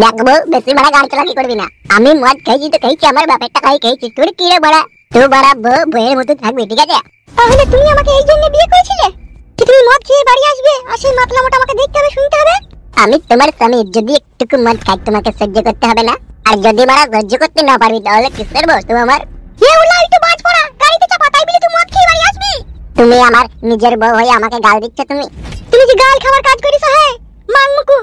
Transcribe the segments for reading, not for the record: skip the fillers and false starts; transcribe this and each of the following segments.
দেখবো বেশি বড় গান চালাকি করবি না। আমি মদ খাইছি তো খাইছি, আমার বাপের টাকাই খাইছি। তোর কি রে বড়া? তুই বড়া বইয়ের মতো থাকবি, ঠিক আছে? তাহলে তুমি আমাকে এই জন্য বিয়ে করেছিলে কি তুমি মদ খেয়ে বাড়ি আসবে আর সেই মাতলা মোটা আমাকে দেখতে হবে, শুনতে হবে? আমি তোমার স্বামী, যদি একটুকু মদ খাই তোমাকে সহ্য করতে হবে না? আর যদি বড়া সহ্য করতে না পারবি তাহলে কিসের বউ তুই আমার? এ উলা একটু বাজ পড়া, গাড়িতে চাপা, তাই বলে তুই মদ খেয়ে বাড়ি আসবি? তুমি আমার নিজের বউ হয়ে আমাকে গাল দিচ্ছ? তুমি যে গাল খাবার কাজ করিস হে মাংমুকু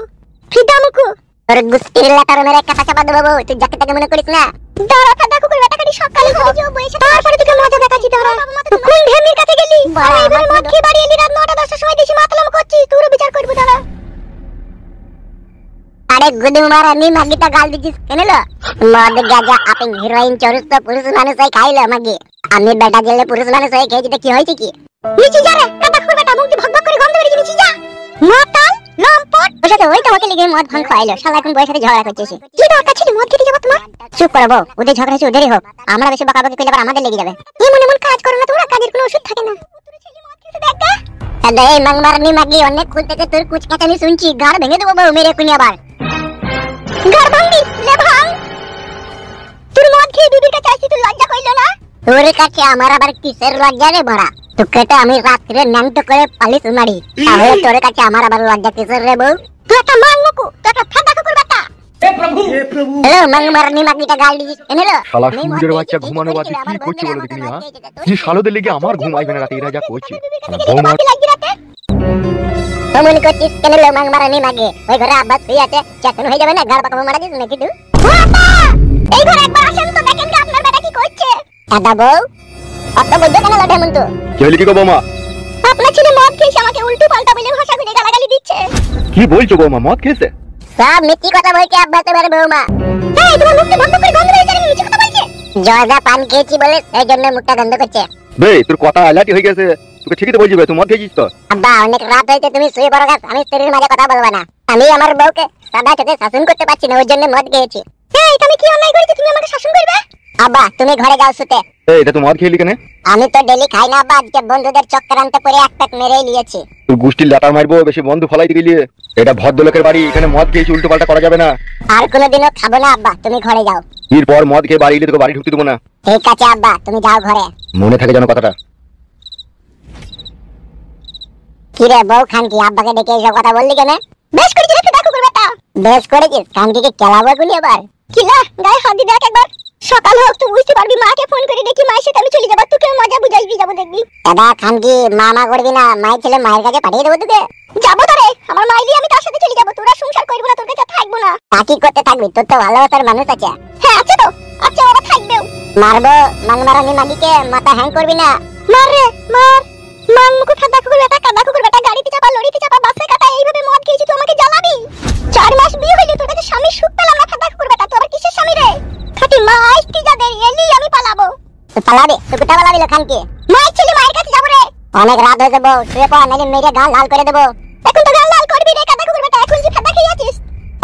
ফিদামুকু, তোর গুস্তির লাটার মেরে কাটা চাপা দেবো বউ, তুই যাকে তাকে মনে করিস না। দাঁড়া ফাদা কুকুর বেটাকাটি সকালে হয়ে বইছে, তারপরে তোকে মজা দেখাচ্ছি। দাঁড়া তুই কোন ঢেমির কাছে গেলি? এইভাবে মদ খেয়ে বাড়ি এলি রাত 9টা 10টার সময়, দেশি মাতলাম করছিস, তোর বিচার করব। দাঁড়া। আরে গুদু মারা নি মাগিটা গাল দিছিস কেন? লো মদ গাজা আপিং হিরোইন চরুস তো পুরুষ মানুষ হয়ে খাইলো মাগি। আমি বেটা গেলে পুরুষ মানুষ হয়ে খেয়েছি তো কি হয়েছে কি? নিচে যা রে কাটা কুকুর বেটা, মুখ ভক ভক করে গন্ধ বেরিয়ে নিচে যা। মাতাল লম্পট ওটা তো ওই তোমাকে লিগে মদ ভাঙ খাইলো, শালা এখন বউয়ের সাথে ঝগড়া করছিস। কি দরকার ছিল মদ খেতে যাবো তোমার? চুপ করো বউ, ওদের ঝগড়া হচ্ছে ওদেরই হোক, আমরা বেশি বকাবকি করলে আবার আমাদের লেগে যাবে। এমন এমন কাজ করো না তোমরা, কাজের কোনো ওষুধ থাকে না। এই মাংমারনি মাগি অনেক খুল থেকে তোর কুচকাচানি শুনছি, গাড় ভেঙে দেবো বউ মেরে কুনি আবার। গাড় ভাঙবি লে ভাঙ। তোর মদ খেয়ে বিবির কাছে আসছিস, তোর লজ্জা কইলো না? তোর কাছে আমার আবার কিসের লজ্জা রে বড়া? তোকে তো আমি রাত্রে ন্যাংটো করে পালিশ মারি, তাহলে তোর কাছে আমার আবার লজ্জা কিসের রে বউ? তুই একটা মাংমুকু, তুই একটা ফাদা কুকুর বেটা। হে প্রভু হ্যালো মাংমারনি মাগিটা গাল দিছিস কেন? লো শালা সূর্যের বাচ্চা ঘুমানো বাদে কি করছিস বলো দেখিনি? হ্যাঁ এই শালোদের লেগে আমার ঘুম আসবে না রাতে, এরা যা করছে। বৌমা মনে করছিস কেন? লো মাংমারনি মাগে ওই ঘরে আব্বাস শুয়ে আছে, চেতন হয়ে যাবে না? গাড় পাকাবো মারা দিস নাকি তুই? এই ঘরে একবার আসেন তো, দেখেন কি আপনার বেটা কি করছে। দাদা বউ অত বুঝছো কেন লটে মন? তো কি হলো কি গো বৌমা? আপনার ছেলে মদ খেয়েছে, আমাকে উল্টো পাল্টা বলে ভাষা করে গালাগালি দিচ্ছে। কি বলছো বৌমা? মদ খেয়েছে? সব মিথ্যি কথা বলছে আব্বা তোমার বৌমা। এই তোমার মুখে বন্ধ করে গন্ধ বেরিয়ে যাচ্ছে, মিথ্যি কথা বলছে। জর্দা পান খেয়েছি বলে সেই জন্য মুখটা গন্ধ করছে। বে তোর কথা আলাটি হয়ে গেছে, তোকে ঠিকই তো বলছি বে, তুই মদ খেয়েছিস তো? আব্বা অনেক রাত হইতে তুমি শুয়ে পড়ো গা, আমি স্ত্রীর মাঝে কথা বলবো না। আমি আমার বউকে সাদা চোখে শাসন করতে পারছি না, ওই জন্য মদ খেয়েছি। এই তুমি কি অন্যায় করেছো, তুমি আমাকে শাসন করবে? আব্বা তুমি ঘরে যাও শুতে। এই এটা তুই মদ খেলি কেন? আমি তো ডেলি খাই না আব্বা, আজকে বন্ধুদের চক্রান্তে পড়ে এক প্যাক মেরেই নিয়েছি। তোর গুষ্টির লাটার মারবো, বেশি বন্ধু ফলাইতে গেলি। এটা ভদ্রলোকের বাড়ি, এখানে মদ খেয়েছি উল্টো পাল্টা করা যাবে না। আর কোনোদিনও খাবো না আব্বা, তুমি ঘরে যাও। এরপর মদ খেয়ে বাড়ি এলে তোকে বাড়ি ঢুকতে দেবো না। ঠিক আছে আব্বা, তুমি যাও ঘরে। মনে থাকে যেন কথাটা। কি রে বউ খানকি, আব্বাকে ডেকে এসব কথা বললি কেন? বেশ করেছিস রে দেখো বেটা, বেশ করেছিস। খানকিকে কেলাবো গুলি এবার। কিলা গায়ে হাত দি দেখ একবার, সকাল হোক তুই বুঝতে পারবি। মাকে ফোন করে দেখি মায়ের সাথে আমি চলে যাবো, তোকে মজা বুঝাইবি, যাবো দেখবি। দাদা খানকি মামা করবি না, মায়ের ছেলে মায়ের কাছে পাঠিয়ে দেবো তোকে। যাবো তো রে, আমার মাইলি আমি তার সাথে চলে যাবো, তোরা সংসার করবি না, তোর কাছে থাকবো না। কি করতে থাকবি? তোর তো ভালোবাসার মানুষ আছে। হ্যাঁ আছে তো, আচ্ছা ওরা থাকবেও। মারবো মাংমারানি মাগিকে, মাথা হ্যাং করবি না। মার রে মার। মাংমুকু ফাদা কুকুর বেটা, কাদা কুকুর বেটা, গাড়িতে চাপা, লরিতে চাপা, বাসে কাটা, এইভাবে মদ খেয়েছিস তুই আমাকে জ্বালাবি? 4 মাস বিয়ে হইলো, তোর কাছে স্বামীর সুখ পেলাম না ফাদা কুকুর বেটা, তুই আবার কিসের স্বামী রে? খাটি মা আইস্তি যাদের এলি আমি পালাবো। তুই পালাবি? তুই কোথা পালাবি লো খানকি? মায়ের ছেলে মায়ের কাছে যাবো রে। অনেক রাত হয়ে যাবো, শুয়ে পড়, নালে মেরে গাল লাল করে দেবো। এখন তো গাল লাল করবি রে কাদা কুকুর বেটা, এখন কি ফাদা খেয়ে আছিস?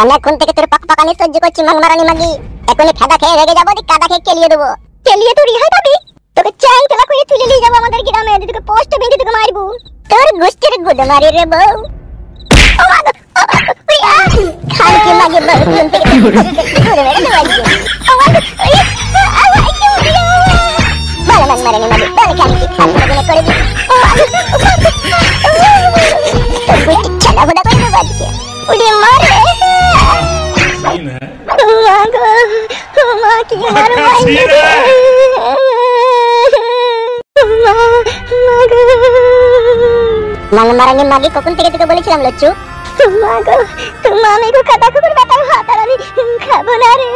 অনেকক্ষণ থেকে তোর পাকানি সহ্য করছি মাংমারানি মাগি, এখনই ফাদা খেয়ে রেগে যাবো, কাদা খেয়ে কেলিয়ে দেবো। কেলিয়ে তুই রিহাই পাবি? তোকে চ্যাং তেলা করে তুলে নিয়ে যাবো আমাদের গ্রামে, তোকে পোস্টে বেঁধে তোকে মারবো। তোর গোষ্ঠীর গুদ মারি রে বউ। খানকি মাগি বউ কোন থেকে ঘুরে বেড়ে দেবো আজকে। বল মাংমারানি মাগি, বল খানকি খানকি মনে করে দিই। তোর গোষ্ঠী ছেলা ভোদা করে দেবো আজকে। উড়ে মারে মা কি মার মাংমারানি মাগি কখন থেকে তোকে বলেছিলাম লচ্ছু? মাগো তুমি গো কাদা কুকুর বেটা, ভাত আর আমি খাবো না রে।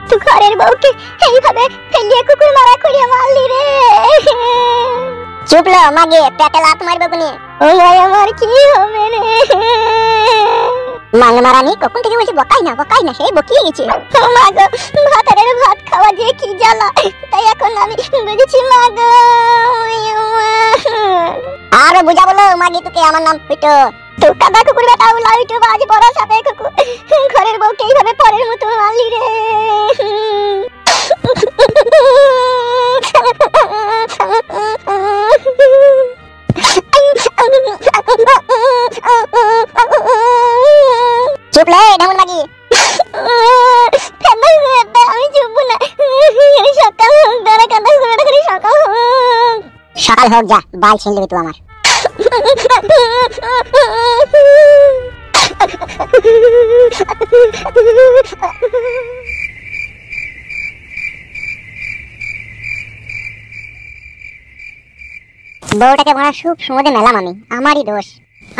তুই ঘরের বউকে এইভাবে ফেলিয়ে কুকুর মারা করিয়ে মারলি রে। চুপ লো মাগে, পেটে লাত মারবে কোনি। ও আমার কি হবে রে? মাংমারানি কখন থেকে বলছি বকাই না, সেই বকিয়ে গেছে। ও মাগো ভাতের ভাত খাওয়া দিয়ে কি জ্বালা, তাই এখন আমি বুঝেছি মাগো। আরে বুঝা বলো মাগি তোকে, আমার নাম পিটো। তুই কাদা কুকুর বেটা, লাইটো বাজ বড় সাথে কুকুর, ঘরের বউকে এইভাবে পরের মতো মারলি রে। চুপ লে ঢামন মাগি। আমি চুপবো না, সকাল হোক, দাঁড়া কাঁদা করে সকাল হোক। সকাল হোক, যা বাল ছিঁড়ে দিবি তুই আমার। বউটাকে বড় সুখ সমুদে মেলাম আমি, আমারই দোষ।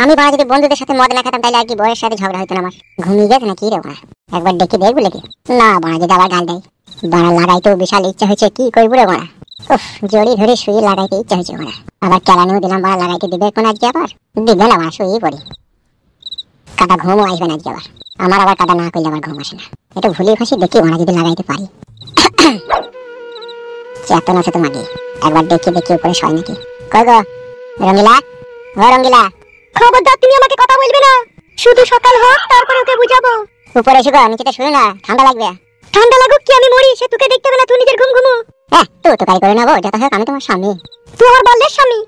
আমি বড় যদি বন্ধুদের সাথে মদ না খেতাম তাহলে আর কি বউয়ের সাথে ঝগড়া হইতো না আমার। ঘুমিয়ে গেছে নাকি রে বড়া? একবার ডেকে দেখবো নাকি? না বড়া, যদি আবার গাল দেয়। বড়া লাগাইতেও বিশাল ইচ্ছা হয়েছে, কি করবো রে বড়া? উফ, জড়ি ধরে শুয়ে লাগাইতে ইচ্ছা হয়েছে বড়া। আবার কেলানিও দিলাম, বড়া লাগাইতে দিবে কোন আজকে? আবার দিবে না বড়া, শুয়ে পড়ি। কাদা ঘুমও আসবে না আজকে আবার। আমার আবার কাদা না করলে আবার ঘুম আসে না। এটা ভুলি ফাঁসি দেখি বড়া যদি লাগাইতে পারি। চেতন আছে তো মাগি, একবার দেখে দেখে উপরে শয় নাকি? কই গো রঙ্গিলা, ও রঙ্গিলা, খবরদার তুমি আমাকে কথা বলবে না। শুধু সকাল হোক তারপরে ওকে বুঝাবো। উপরে এসো গো, নিচেতে শুয়ে না, ঠান্ডা লাগবে। ঠান্ডা লাগুক কি, আমি মরি, সে তোকে দেখতে হবে না, তুই নিজের ঘুম ঘুমো। হ্যাঁ, তুই তো কারি করে নেবো, যত হোক আমি তোমার স্বামী। তুই আমার বললের স্বামী?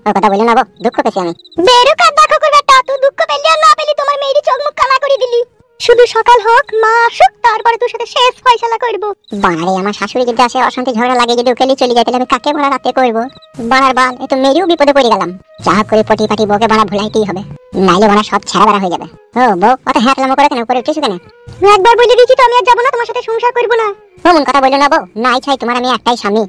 ওর কথা বলে নেবো, দুঃখ পেয়েছি আমি। বেরুক আর দেখো বেটা, তুই দুঃখ পেলি আর না পেলি তোমার মেয়েরই চোখ মুখ কানা করে দিলি। শুধু সকাল হোক, মা আসুক, তারপরে তোর সাথে শেষ ফয়সালা করবো। বাড়ারে আমার শাশুড়ি যদি আসে, অশান্তি ঝগড়া লাগে, যদি ওকেলি চলে যায়, তাহলে আমি কাকে বড় রাতে করবো? বাড়ার বাল, এ তো মেয়েরও বিপদে পড়ে গেলাম। যা করে পটি পাটি বউকে বাড়া ভুলাইতেই হবে, নাইলে বাড়া সব ছেড়া বেড়া হয়ে যাবে। ও বউ, অত হ্যাঁতলামো করে কেন, উপরে উঠেছো কেন? একবার বলে দিয়েছি তো আমি আর যাবো না, তোমার সাথে সংসার করবো না। এমন কথা বললো না বউ, নাই ছাই তোমার আমি একটাই স্বামী।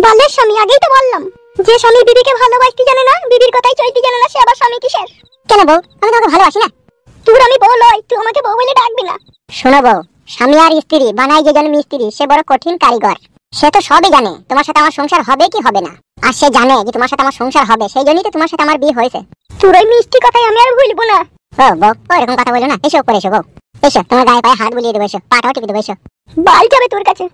বালের স্বামী, আগেই তো বললাম। যে স্বামী বিবিকে ভালোবাসতে জানে না, বিবির কথাই চলতে জানে না, সে আবার স্বামী কিসের? কেন বউ, আমি তোমাকে ভালোবাসি না? তোর আমি বউ লই, তুই আমাকে বউ বলে ডাকবি না। শোনো বউ, স্বামী আর স্ত্রী বানাই যে জন মিস্ত্রি, সে বড় কঠিন কারিগর। সে তো সবই জানে তোমার সাথে আমার সংসার হবে কি হবে না, আর সে জানে যে তোমার সাথে আমার সংসার হবে, সেই জন্যই তো তোমার সাথে আমার বিয়ে হয়েছে। তোর ওই মিষ্টি কথাই আমি আর ভুলবো না। ও বউ, এরকম কথা বলো না, এসো উপরে এসো বউ, এসো, তোমার গায়ে পায়ে হাত বুলিয়ে দেবো, এসো, পাটাও টিপে দেবো, এসো। বাল যাবে তোর কাছে।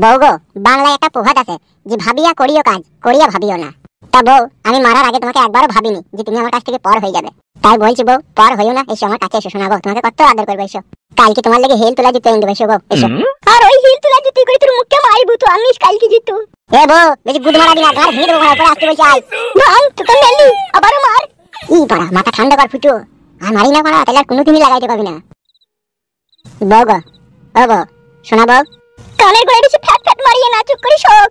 বউ গো, বাংলায় একটা প্রবাদ আছে যে ভাবিয়া করিও কাজ, করিয়া ভাবিও না। তা বউ, আমি মারার আগে তোমাকে একবারও ভাবিনি যে তুমি আমার কাছ থেকে পর হয়ে যাবে। তাই বলছি বউ, পর হইও না, এসো আমার কাছে এসো, শোনাবো তোমাকে কত আদর করবো, এসো। কালকে তোমার লাগে হিল তোলা জুতো এনে দেবো, এসো বউ, এসো। আর ওই হিল তোলা জুতো করে তোর মুখে মারবো, তো আনিস কালকে জুতো। এ বউ, বেশি গুদ মারাবি না, তোমার ভেঙে দেবো, উপরে আসতে বলছি, আই ভাঙ, তোকে মেলি আবারও মার। ই পাড়া, মাথা ঠান্ডা কর ফুটো, আর মারি না পাড়া, তাহলে আর কোনোদিনই লাগাইতে পাবি না। বউ গো, ও বউ, শোনা বউ, কানের গোড়ায় বেশি ফ্যাট ফ্যাট মারিয়ে না, চুপ করে শোক।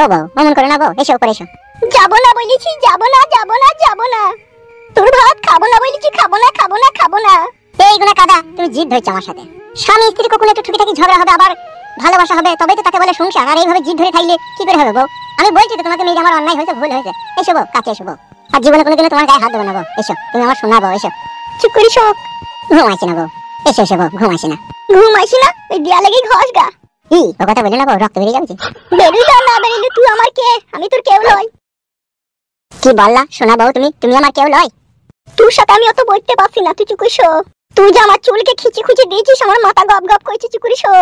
ও বউ, অমন করে না বউ, এসো উপরে এসো। যাবো না বলেছি, যাবো না, যাবো না, যাবো না। তোর ভাত খাবো না বলেছি, খাবো না, খাবো না, খাবো না। এইগুলা কাদা, তুমি জিদ ধরছো আমার সাথে। স্বামী স্ত্রী কখনো একটু ঠুকিটাকি ঝগড়া হবে, আবার ভালোবাসা হবে, তবেই তো তাকে বলে সংসার। আর এইভাবে জিদ ধরে থাকলে কি করে হবে বউ? আমি বলছি তো তোমাকে মেয়ে, আমার অন্যায় হয়েছে, ভুল হয়েছে, এসো বউ, কাছে এসো বউ। আর জীবনে কোনোদিনও তোমার গায়ে হাত দেবো না বউ, এসো, তুমি আমার শোনা বউ, এসো। চুপ করি শোক, ঘুম আসে না বউ, এসো এসো বউ, ঘুম আসে না। ঘুম আসে না? ওই দেয়া লেগে ঘষ গা। ই ও কথা বলে না বউ, রক্ত বেরিয়ে যাবে। বেরিয়ে যাও না বেরিয়ে, তুই আমার কে, আমি তোর কেউ লই। কি বললা শোনা বউ, তুমি আমার কেউ লয়? তোর সাথে আমি অত বলতে পারছি না, তুই চুপ করে শো। তুই যে আমার চুলকে খিচি খুঁজে দিয়েছিস, আমার মাথা গপ গপ করছে, চুপ করে শো।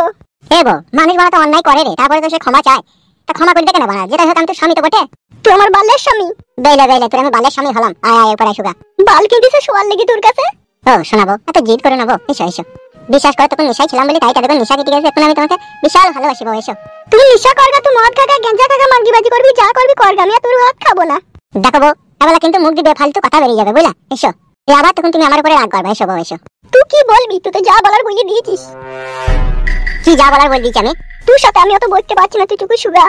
এ বউ, মানুষ বানা তো অন্যায় করে রে, তারপরে তো সে ক্ষমা চায়, তা ক্ষমা করতে কেন বানা? যেটা হোক আমি তো স্বামী তো বটে। তুই আমার বালের স্বামী। বেলে বেলে তোর আমি বালের স্বামী হলাম, আয় আয় উপরে শুগা। বাল কিনতেছে শোয়ার লেগে তোর কাছে? ও শোনাবো, এত জিদ করে নেবো, এসো এসো। বিশ্বাস করে তখন নেশায় ছিলাম বলে, তাই তাদের নেশা কেটে গেছে, এখন আমি তোমাকে বিশাল ভালোবাসি বউ, এসো। তুই নেশা করগা, তুই মদ খাগা, গেঞ্জা খাগা, মাগিবাজি করবি, যা করবি করগা, আমি আর তোর ভাত খাবো না। দেখো বউ, এবেলা কিন্তু মুখ দিবে ফালতু কথা বেরিয়ে যাবে, বুঝলা? এসো, আবার তখন তুমি আমার উপরে রাগ করবে, এসো বউ, এসো। তুই কি বলবি? তুই তো যা বলার বলে দিয়েছিস। কি যা বলার বলে দিয়েছি আমি? তোর সাথে আমি অত বলতে পারছি না, তুই চুপ শুগা।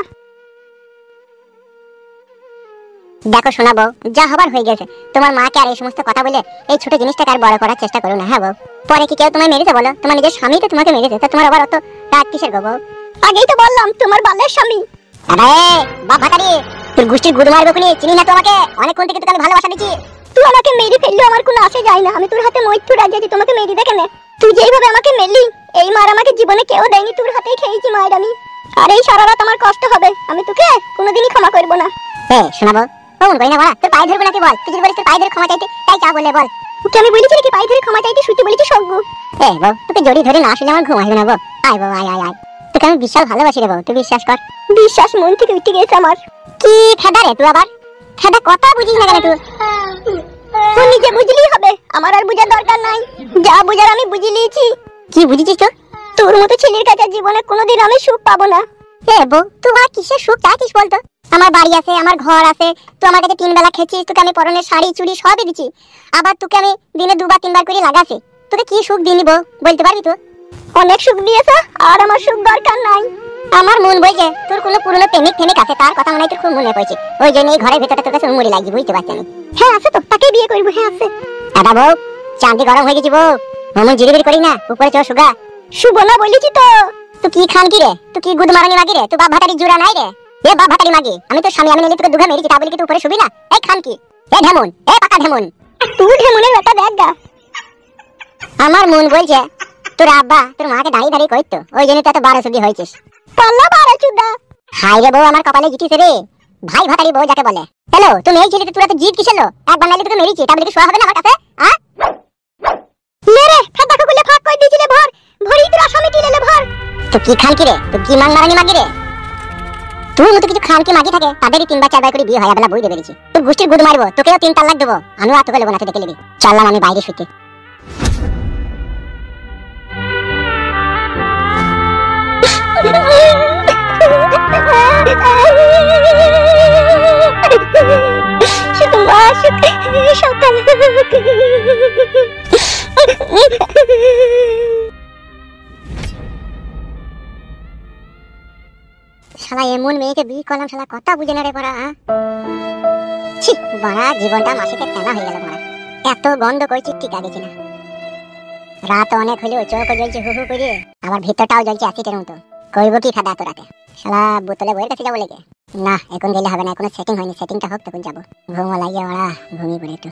দেখো শোনাবো, যা হবার হয়ে গেছে, তোমার মাকে আর এই সমস্ত কথা বলে এই ছোট জিনিসটাকে আর বড় করার চেষ্টা করো না, হ্যাঁ বউ? পরে কি কেউ তোমায় মেরেছে বলো? তোমার নিজের স্বামী তো তোমাকে মেরেছে, তা তোমার আবার অত রাগ কিসের গো বউ? আগেই তো বললাম তোমার বালের স্বামী। আরে বাপ ভাতারি, তোর গুষ্টির গুদ মারবে কোনি, চিনি না তোমাকে, অনেকক্ষণ থেকে তোকে আমি ভালোবাসা দিচ্ছি। তুই আমাকে মেরে ফেললেও আমার কোনো আসে যায় না, আমি তোর হাতে মৃত্যু রাজি আছি, তোমাকে মেরে দেখে নে। তুই যেইভাবে আমাকে মেরলি, এই মার আমাকে জীবনে কেউ দেয়নি, তোর হাতেই খেয়েছি মায়ের আমি। আর এই সারা রাত আমার কষ্ট হবে, আমি তোকে কোনোদিনই ক্ষমা করবো না। এ শোনাবো, ফোন কই না বড়া, তোর পায়ে ধরবো নাকি বল? তুই যদি বলিস তোর পায়ে ধরে ক্ষমা চাইতে, তাই যা বলে বল। ওকে আমি বলেছি নাকি পায়ে ধরে ক্ষমা চাইতে? শুতে বলেছি সগ্গু। এ বউ, তোকে জড়ি ধরে না আসলে আমার ঘুম আসবে না বউ। আয় বউ, আয় আয় আয়, তোকে আমি বিশাল ভালোবাসি রে বউ, তুই বিশ্বাস কর। বিশ্বাস মন থেকে উঠে গেছে আমার। কি ফেদা রে তুই আবার? ফেদা কথা বুঝিস না কেন তুই? তুই নিজে বুঝলেই হবে, আমার আর বুঝার দরকার নাই, যা বুঝার আমি বুঝে নিয়েছি। কি বুঝেছিস তুই? তোর মতো ছেলের কাছে জীবনে কোনোদিন আমি সুখ পাবো না। এ বউ, তুই আর কিসের সুখ চাইছিস বলতো? আমার বাড়ি আছে, আমার ঘর আছে, তুই আমার কাছে 3 বেলা খেয়েছিস, তোকে আমি পরনের শাড়ি চুড়ি সবই দিচ্ছি, আবার তোকে আমি দিনে 2 বার 3 বার করে লাগাছি, তোকে কি সুখ দিইনি বউ বলতে পারবি তুই? অনেক সুখ দিয়েছ, আর আমার সুখ দরকার নাই। আমার মন বলছে তোর কোনো পুরনো প্রেমিক ফেমিক আছে, তার কথা মনে হয় তোর খুব মনে পড়ছে, ওই জন্য এই ঘরের ভিতরটা তোর কাছে উমরি লাগছে, বুঝতে পারছি আমি। হ্যাঁ আছে তো, তাকে বিয়ে করবো। হ্যাঁ আছে। দাদা বউ, চাঁদি গরম হয়ে গেছি বউ, মমন জিরিবিরি করি না, উপরে চো সুগা। শুভ না বলেছি তো। তুই কি খান কি রে? তুই কি গুদ মারানি মাগি রে? তুই বাপ ভাতারি জুড়া নাই রে? এ বাপ ভাতারি মাগি, আমি তোর স্বামী, আমি নিলে তোকে দুঘা মেরেছি, তা বলি কি তুই উপরে শুবি না? এই খান কি? এ ঢেমন, এ পাকা ঢেমন, তুই ঢেমনের বেটা দেখ গা। আমার মন বলছে তোর আব্বা তোর মাকে দাঁড়িয়ে দাঁড়িয়ে কইতো, ওই জন্য তো এত 12 সুদি হয়েছিস। পাল্লা 12 চুদা। হাই রে বউ, আমার কপালে জিতিছে রে, ভাই ভাতারি বউ যাকে বলে। হ্যালো, তুমি এই ছেলেতে তোরা তো জিত কিসেলো? একবার নাইলে তোকে মেরেছি, তা বলি কি শোয়া হবে না আমার কাছে? হ্যাঁ লে রে, ফাঁক দেখো গুলে ফাঁক কই দিছিলে, ভর ভরি তোর আসামি কি লেলে ভর। তো কি খান কি রে? তুই কি মান মারানি মাগি রে? তুই মতো কিছু খান কি মাগি থাকে, তাদেরই 3 বার 4 বার করে বিয়ে হয়, আবেলা বই দেবেছি। তোর গোষ্ঠীর গুদ মারবো, তোকেও 3 তালাক দেবো, আমিও আর তোকে লেবো না, তুই দেখে নিবি। চললাম আমি বাইরে শুতে। শুধু মা সকাল শালা এমন মেয়েকে বিয়ে করলাম, শালা কথা বুঝে না রে পড়া। ছি বাড়া, জীবনটা মাসিকে টানা হয়ে গেল পড়া। এত গন্ধ করছি টিকা গেছি না। রাত অনেক হলেও চোখ জ্বলছে হু হু করে, আবার ভিতরটাও জ্বলছে অ্যাসিডের মতো। করব কি খাদা এত রাতে? শালা বোতলে বইয়ের কাছে যাবো লেগে? না এখন গেলে হবে না, এখনো সেটিং হয়নি, সেটিংটা হোক তখন যাবো। ঘুমও লাগিয়ে ওরা ঘুমিয়ে পড়ে একটু।